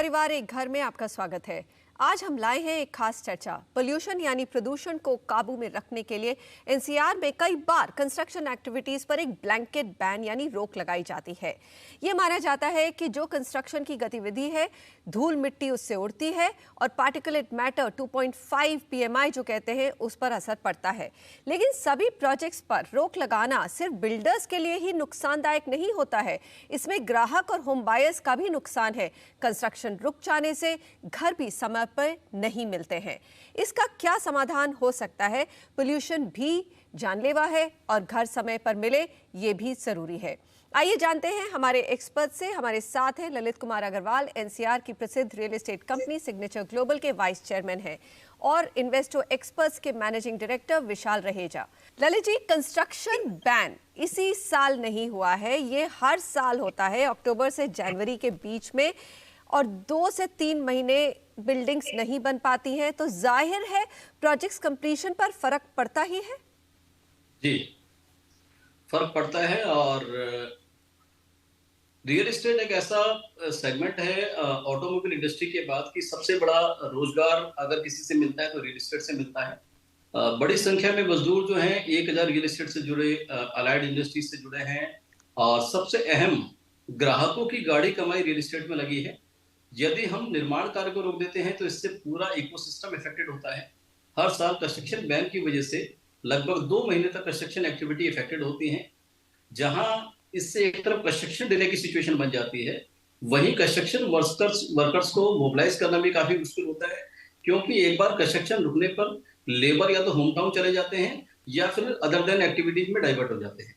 परिवार एक घर में आपका स्वागत है। आज हम लाए हैं एक खास चर्चा। पोल्यूशन यानी प्रदूषण को काबू में रखने के लिए एनसीआर में कई बार कंस्ट्रक्शन एक्टिविटीज पर एक ब्लैंकेट बैन यानी रोक लगाई जाती है। ये माना जाता है कि जो कंस्ट्रक्शन की गतिविधि है, धूल मिट्टी उससे उड़ती है और पार्टिकुलेट मैटर 2.5 पीएमआई जो कहते हैं उस पर असर पड़ता है। लेकिन सभी प्रोजेक्ट्स पर रोक लगाना सिर्फ बिल्डर्स के लिए ही नुकसानदायक नहीं होता है, इसमें ग्राहक और होम बायर्स का भी नुकसान है। कंस्ट्रक्शन रुक जाने से घर भी समय पर नहीं मिलते हैं। इसका क्या समाधान हो सकता है? पोल्यूशन भी जानलेवा है और घर समय पर मिले ये भी जरूरी है। आइए जानते हैं हमारे एक्सपर्ट से। हमारे साथ हैं ललित कुमार अग्रवाल, एनसीआर की प्रसिद्ध real estate company signature global के वाइस चेयरमैन हैं, और इन्वेस्टो एक्सपर्ट्स के मैनेजिंग डायरेक्टर विशाल रहेजा। ललित जी, कंस्ट्रक्शन बैन इसी साल नहीं हुआ है, ये हर साल होता है अक्टूबर से जनवरी के बीच में, और 2 से 3 महीने बिल्डिंग्स नहीं बन पाती हैं, तो जाहिर है प्रोजेक्ट्स कंप्लीशन पर फर्क पड़ता ही है। जी, फर्क पड़ता है। और रियल एस्टेट एक ऐसा सेगमेंट है ऑटोमोबाइल इंडस्ट्री के बाद कि सबसे बड़ा रोजगार अगर किसी से मिलता है तो रियल एस्टेट से मिलता है। बड़ी संख्या में मजदूर जो हैं 1000 रियल एस्टेट से जुड़े, अलाइड इंडस्ट्री से जुड़े हैं, और सबसे अहम ग्राहकों की गाड़ी कमाई रियल एस्टेट में लगी है। यदि हम निर्माण कार्य को रोक देते हैं तो इससे पूरा इकोसिस्टम इफेक्टेड होता है। हर साल कंस्ट्रक्शन बैन की वजह से लगभग 2 महीने तक कंस्ट्रक्शन एक्टिविटी इफेक्टेड होती है। जहां इससे एक तरफ कंस्ट्रक्शन डिले की सिचुएशन बन जाती है, वहीं कंस्ट्रक्शन वर्कर्स को मोबिलाइज करना भी काफी मुश्किल होता है, क्योंकि एक बार कंस्ट्रक्शन रुकने पर लेबर या तो होम टाउन चले जाते हैं या फिर अदर देन एक्टिविटीज में डाइवर्ट हो जाते हैं।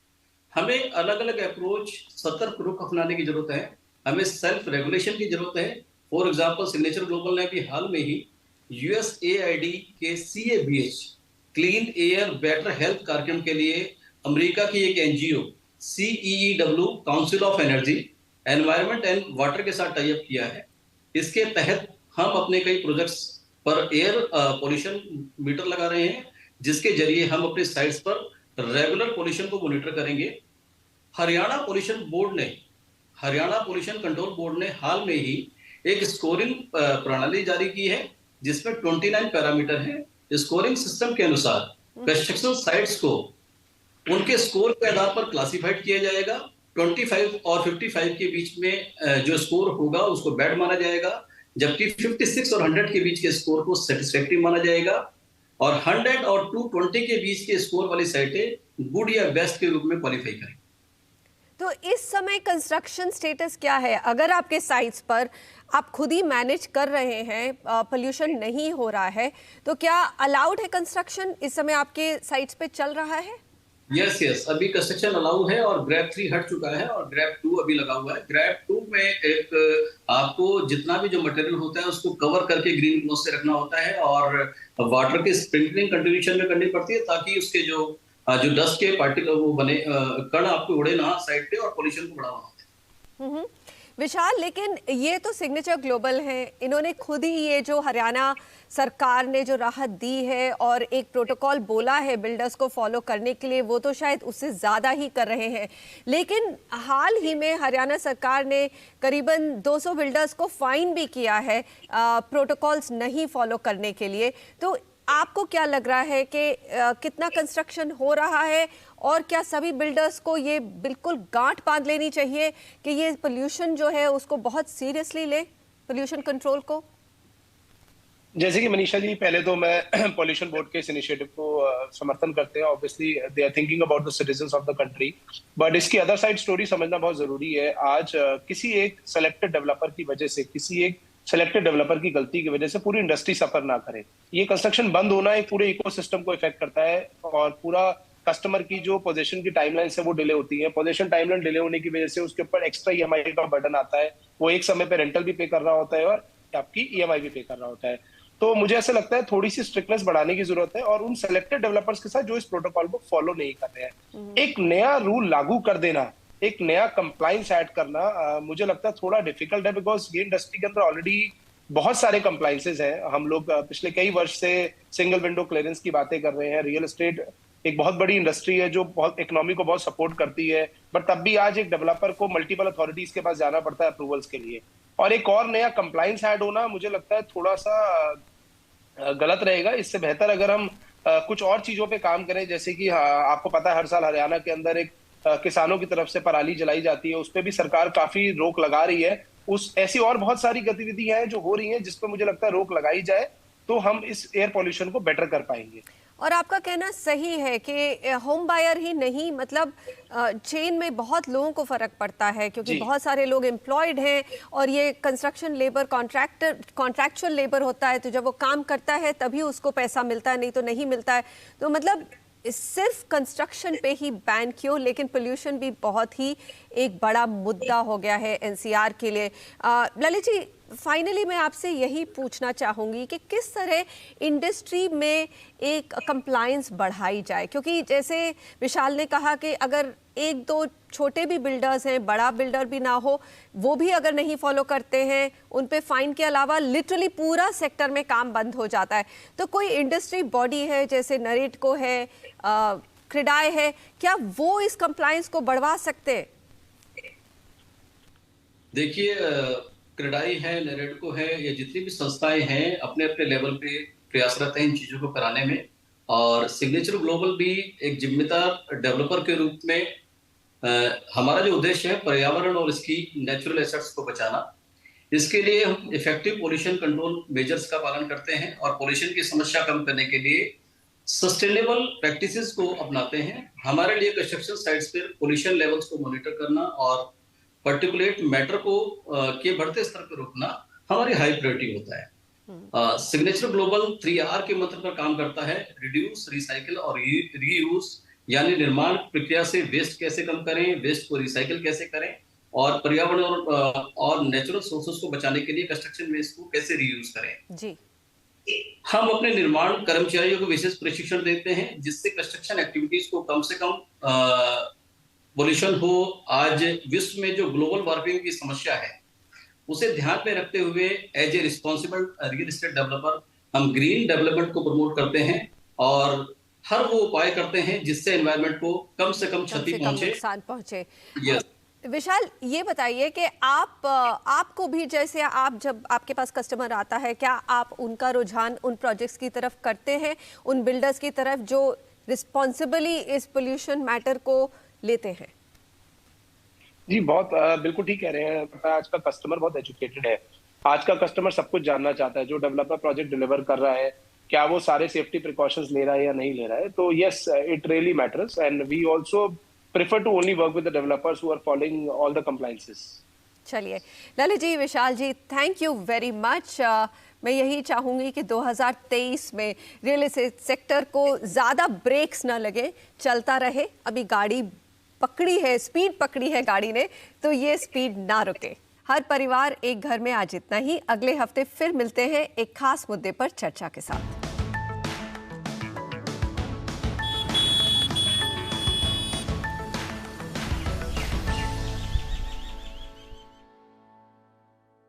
हमें अलग अलग अप्रोच, सतर्क रुख अपनाने की जरूरत है। हमें सेल्फ रेगुलेशन की जरूरत है। फॉर एग्जांपल, सिग्नेचर ग्लोबल ने भी हाल में ही यूएसएआईडी के CABH clean air better health कार्यक्रम के लिए अमेरिका की एक NGO CEEW council of energy, environment and water के साथ टाई अप किया है। इसके तहत हम अपने कई प्रोजेक्ट्स पर एयर पोल्यूशन मीटर लगा रहे हैं, जिसके जरिए हम अपने साइट्स पर रेगुलर पोल्यूशन को मॉनिटर करेंगे। हरियाणा पोल्यूशन कंट्रोल बोर्ड ने हाल में ही एक स्कोरिंग प्रणाली जारी की है, जिसमें 29 पैरामीटर है। स्कोरिंग सिस्टम के अनुसार कंस्ट्रक्शन साइट्स को उनके स्कोर के आधार पर क्लासिफाइड किया जाएगा। 25 और 55 के बीच में जो स्कोर होगा उसको बैड माना जाएगा, जबकि 56 और 100 के बीच के स्कोर को सेटिस्फैक्टरी माना जाएगा, और 100 और 220 के बीच के स्कोर वाली साइटें गुड या बेस्ट के रूप में क्वालिफाई करें। तो इस समय कंस्ट्रक्शन स्टेटस क्या है? अगर आपके साइट्स पर आप खुद ही मैनेज कर रहे हैं, पोल्यूशन नहीं हो रहा है, तो क्या अलाउड है कंस्ट्रक्शन इस समय आपके साइट्स पे चल रहा है? यस, अभी कंस्ट्रक्शन अलाउ है, और ग्रैब 3 हट चुका है और ग्रैब 2 अभी लगा हुआ है। ग्रैब 2 में एक आपको जितना भी जो मटेरियल होता है उसको कवर करके ग्रीन क्लॉथ से रखना होता है, और वाटर की स्प्रिंकलिंग कंटिन्यूएशन में करनी पड़ती है, ताकि उसके जो डस्ट के पार्टिकल वो बने, कण आपको उड़े ना साइड पे और पोल्यूशन को बढ़ावा ना दे। विशाल, लेकिन ये तो सिग्नेचर ग्लोबल है, इन्होंने खुद ही ये जो हरियाणा सरकार ने जो राहत दी है और एक प्रोटोकॉल बोला है बिल्डर्स को फॉलो करने के लिए, वो तो शायद उससे ज़्यादा ही कर रहे हैं। लेकिन हाल ही में हरियाणा सरकार ने करीबन 200 बिल्डर्स को फाइन भी किया है प्रोटोकॉल्स नहीं फॉलो करने के लिए। तो आपको क्या लग रहा है कि कितना कंस्ट्रक्शन हो रहा है, और क्या सभी बिल्डर्स को ये बिल्कुल गांठ बांध लेनी चाहिए कि ये पोल्यूशन जो है उसको बहुत सीरियसली ले, पोल्यूशन कंट्रोल को? जैसे कि मनीषा जी, पहले तो मैं पॉल्यूशन बोर्ड के इस इनिशिएटिव को समर्थन करते हैं। Obviously they are thinking about the citizens of the country, but इसकी अदर साइड स्टोरी समझना बहुत जरूरी है। आज किसी एक सेलेक्टेड डेवलपर की वजह से, किसी एक सेलेक्टेड डेवलपर की गलती की वजह से पूरी इंडस्ट्री सफर ना करे। ये कंस्ट्रक्शन बंद होना एक पूरे इकोसिस्टम को इफेक्ट करता है, और पूरा कस्टमर की जो पोजीशन की टाइमलाइन से वो डिले होती है। पोजीशन टाइमलाइन डिले होने की वजह से उसके ऊपर एक्स्ट्रा EMI का बर्डन आता है। वो एक समय पे रेंटल भी पे कर रहा होता है और आपकी EMI भी पे कर रहा होता है। तो मुझे ऐसा लगता है थोड़ी सी स्ट्रिक्टनेस बढ़ाने की जरूरत है, और उन सेलेक्टेड डेवलपर्स के साथ जो इस प्रोटोकॉल को फॉलो नहीं कर रहे हैं, एक नया रूल लागू कर देना, एक नया कंप्लायंस ऐड करना मुझे लगता है थोड़ा डिफिकल्ट है, बिकॉज ये इंडस्ट्री के अंदर ऑलरेडी बहुत सारे कंप्लायंसेस हैं। हम लोग पिछले कई वर्ष से सिंगल विंडो क्लियरेंस की बातें कर रहे हैं। रियल एस्टेट एक बहुत बड़ी इंडस्ट्री है जो बहुत इकोनॉमी को बहुत सपोर्ट करती है, बट तब भी आज एक डेवलपर को मल्टीपल अथॉरिटीज के पास जाना पड़ता है अप्रूवल्स के लिए। और एक और नया कंप्लायंस ऐड होना मुझे लगता है थोड़ा सा गलत रहेगा। इससे बेहतर अगर हम कुछ और चीजों पे काम करें, जैसे कि आपको पता है हर साल हरियाणा के अंदर एक किसानों की तरफ से पराली जलाई जाती है, उस पर भी सरकार काफी रोक लगा रही है। ऐसी और बहुत सारी गतिविधियां हैं जो हो रही हैं जिस पर मुझे लगता है रोक लगाई जाए तो हम इस एयर पॉल्यूशन को बेटर कर पाएंगे। और आपका कहना सही है कि होम बायर ही नहीं, मतलब चेन में बहुत लोगों को फर्क पड़ता है, क्योंकि बहुत सारे लोग एम्प्लॉयड हैं और ये कंस्ट्रक्शन लेबर कॉन्ट्रैक्चुअल लेबर होता है, तो जब वो काम करता है तभी उसको पैसा मिलता है, नहीं तो नहीं मिलता है। तो मतलब सिर्फ कंस्ट्रक्शन पे ही बैन क्यों, लेकिन पोल्यूशन भी बहुत ही एक बड़ा मुद्दा हो गया है एनसीआर के लिए। ललित जी, फाइनली मैं आपसे यही पूछना चाहूँगी कि किस तरह इंडस्ट्री में एक कंप्लायंस बढ़ाई जाए, क्योंकि जैसे विशाल ने कहा कि अगर एक दो छोटे भी बिल्डर्स हैं, बड़ा बिल्डर भी ना हो, वो भी अगर नहीं फॉलो करते हैं, उन पे फाइन के अलावा लिटरली पूरा सेक्टर में काम बंद हो जाता है। तो कोई इंडस्ट्री बॉडी है जैसे नरेटको है, क्रेडाई है, क्या वो इस कंप्लायंस को बढ़वा सकते हैं? देखिए, क्रेडाई है, नरेटको है, ये जितनी भी संस्थाएं हैं अपने अपने लेवल पे प्रयासरत हैं इन चीजों को कराने में। और सिग्नेचर ग्लोबल भी एक जिम्मेदार डेवलपर के रूप में हमारा जो उद्देश्य है पर्यावरण और इसकी नेचुरल एसेट्स को बचाना, इसके लिए हम इफेक्टिव पोल्यूशन कंट्रोल मेजर्स का पालन करते हैं और पोल्यूशन की समस्या कम करने के लिए सस्टेनेबल प्रैक्टिसेस को अपनाते हैं। हमारे लिए कंस्ट्रक्शन साइट्स पर पोल्यूशन लेवल्स को मॉनिटर करना और पर्टिकुलेट मैटर को के बढ़ते स्तर पर रोकना हमारी हाई प्रायोरिटी होता है। सिग्नेचर ग्लोबल 3R के मंत्र पर काम करता है, रिड्यूस, रिसाइकिल और रीयूज, यानी निर्माण प्रक्रिया से वेस्ट कैसे कम करें, वेस्ट को रिसाइकिल कैसे करें और पर्यावरण और नेचुरल सोर्सेस को बचाने के लिए कंस्ट्रक्शन वेस्ट को कैसे रीयूज करें। जी, हम अपने निर्माण कर्मचारियों को विशेष प्रशिक्षण देते हैं जिससे कंस्ट्रक्शन एक्टिविटीज को कम से कम पोल्यूशन हो। आज विश्व में जो ग्लोबल वार्मिंग की समस्या है उसे ध्यान में रखते हुए as a responsible real estate developer हम ग्रीन डेवलपमेंट को प्रमोट करते हैं और हर वो उपाय करते हैं जिससे एनवायरनमेंट को कम से कम क्षति पहुंचे, नुकसान पहुंचे। यस। विशाल, ये बताइए कि आपको भी, जैसे आप जब आपके पास कस्टमर आता है, क्या आप उनका रुझान उन प्रोजेक्ट्स की तरफ करते हैं, उन बिल्डर्स की तरफ जो रिस्पॉन्सिबली इस पोल्यूशन मैटर को लेते हैं? जी, बहुत बिल्कुल ठीक कह रहे हैं। पता है आज का कस्टमर बहुत एजुकेटेड है। आज का कस्टमर सब कुछ जानना चाहता है। जो डेवलपर प्रोजेक्ट डिलीवर कर रहा है क्या वो सारे सेफ्टी प्रिकॉशंस ले रहा है या नहीं ले रहा है। तो yes, it really matters and we also prefer to only work with the developers who are following all the compliances. चलिए Lalit ji, Vishal ji, thank you very much. मैं यही चाहूँगी कि 2023 में रियल एस्टेट सेक्टर को ज़्यादा ब्रेक्स ना लगे, चलता रहे। अभी गाड़ी पकड़ी है, स्पीड पकड़ी है गाड़ी ने, तो ये स्पीड ना रुके। हर परिवार एक घर में आज इतना ही। अगले हफ्ते फिर मिलते हैं एक खास मुद्दे पर चर्चा के साथ।